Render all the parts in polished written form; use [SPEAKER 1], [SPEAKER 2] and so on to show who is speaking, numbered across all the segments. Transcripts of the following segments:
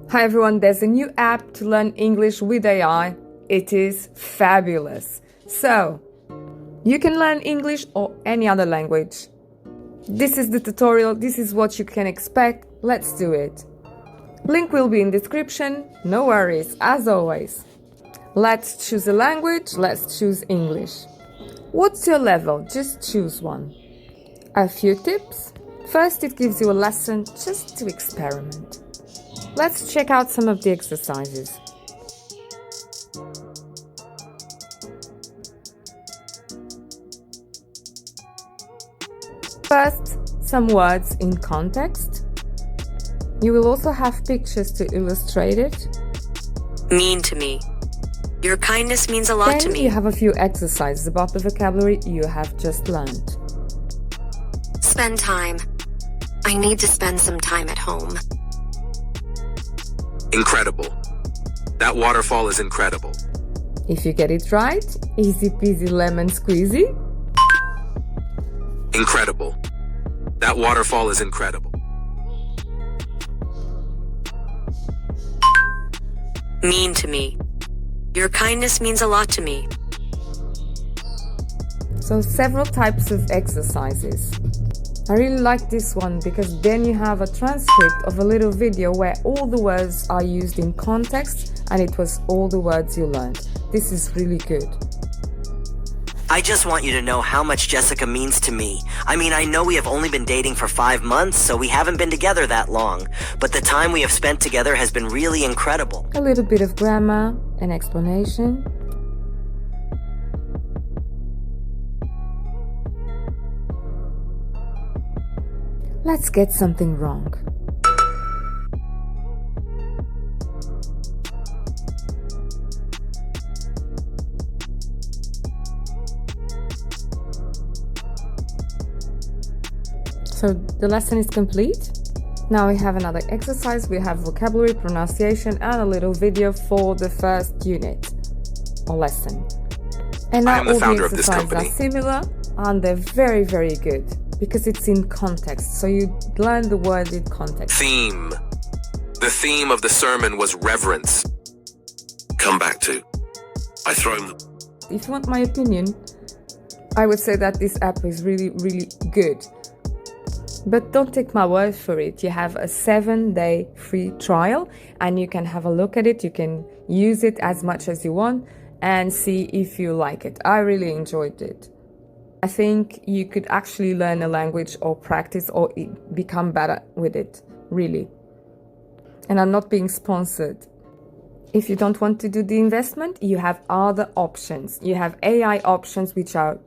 [SPEAKER 1] Hi everyone, there's a new app to learn English with AI. It is fabulous. So, you can learn English or any other language. This is the tutorial, this is what you can expect. Let's do it. Link will be in description, no worries, as always. Let's choose a language, let's choose English. What's your level? Just choose one. A few tips. First, it gives you a lesson just to experiment. Let's check out some of the exercises. First, some words in context. You will also have pictures to illustrate it.
[SPEAKER 2] Mean to me. Your kindness means a lot
[SPEAKER 1] Then
[SPEAKER 2] to me.
[SPEAKER 1] you have a few exercises about the vocabulary you have just learned.
[SPEAKER 2] Spend time. I need to spend some time at home.
[SPEAKER 3] Incredible. That waterfall is incredible.
[SPEAKER 1] If you get it right, easy peasy lemon squeezy.
[SPEAKER 3] Incredible. That waterfall is incredible.
[SPEAKER 2] Mean to me. Your kindness means a lot to me.
[SPEAKER 1] So several types of exercises. I really like this one because then you have a transcript of a little video where all the words are used in context and it was all the words you learned. This is really good.
[SPEAKER 4] I just want you to know how much Jessica means to me. I mean, I know we have only been dating for 5 months, so we haven't been together that long. But the time we have spent together has been really incredible.
[SPEAKER 1] A little bit of grammar and explanation. Let's get something wrong. So the lesson is complete. Now we have another exercise. We have vocabulary, pronunciation, and a little video for the first unit or lesson. And now
[SPEAKER 3] I am the
[SPEAKER 1] all
[SPEAKER 3] founder
[SPEAKER 1] the
[SPEAKER 3] of this
[SPEAKER 1] exercises are
[SPEAKER 3] company.
[SPEAKER 1] similar and they're very, very good because it's in context. So you learn the word in context.
[SPEAKER 3] Theme. The theme of the sermon was reverence.
[SPEAKER 5] Come back to. I throw him the.
[SPEAKER 1] If you want my opinion, I would say that this app is really, really good. But don't take my word for it. You have a 7-day free trial and you can have a look at it. You can use it as much as you want and see if you like it. I really enjoyed it. I think you could actually learn a language or practice or become better with it, really. And I'm not being sponsored. If you don't want to do the investment, you have other options. You have AI options which are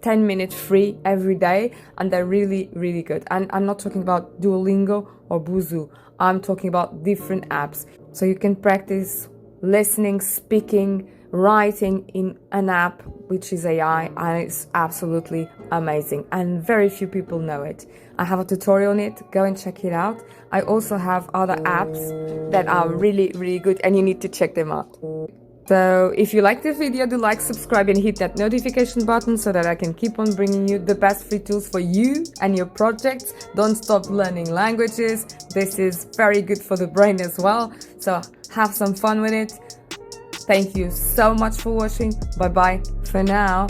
[SPEAKER 1] 10 minutes free every day and they're really, really good. And I'm not talking about Duolingo or Busuu. I'm talking about different apps. So you can practice listening, speaking, writing in an app which is AI and it's absolutely amazing and very few people know it. I have a tutorial on it, go and check it out. I also have other apps that are really, really good and you need to check them out. So if you like the video, do like, subscribe and hit that notification button so that I can keep on bringing you the best free tools for you and your projects. Don't stop learning languages. This is very good for the brain as well. So have some fun with it. Thank you so much for watching. Bye bye for now.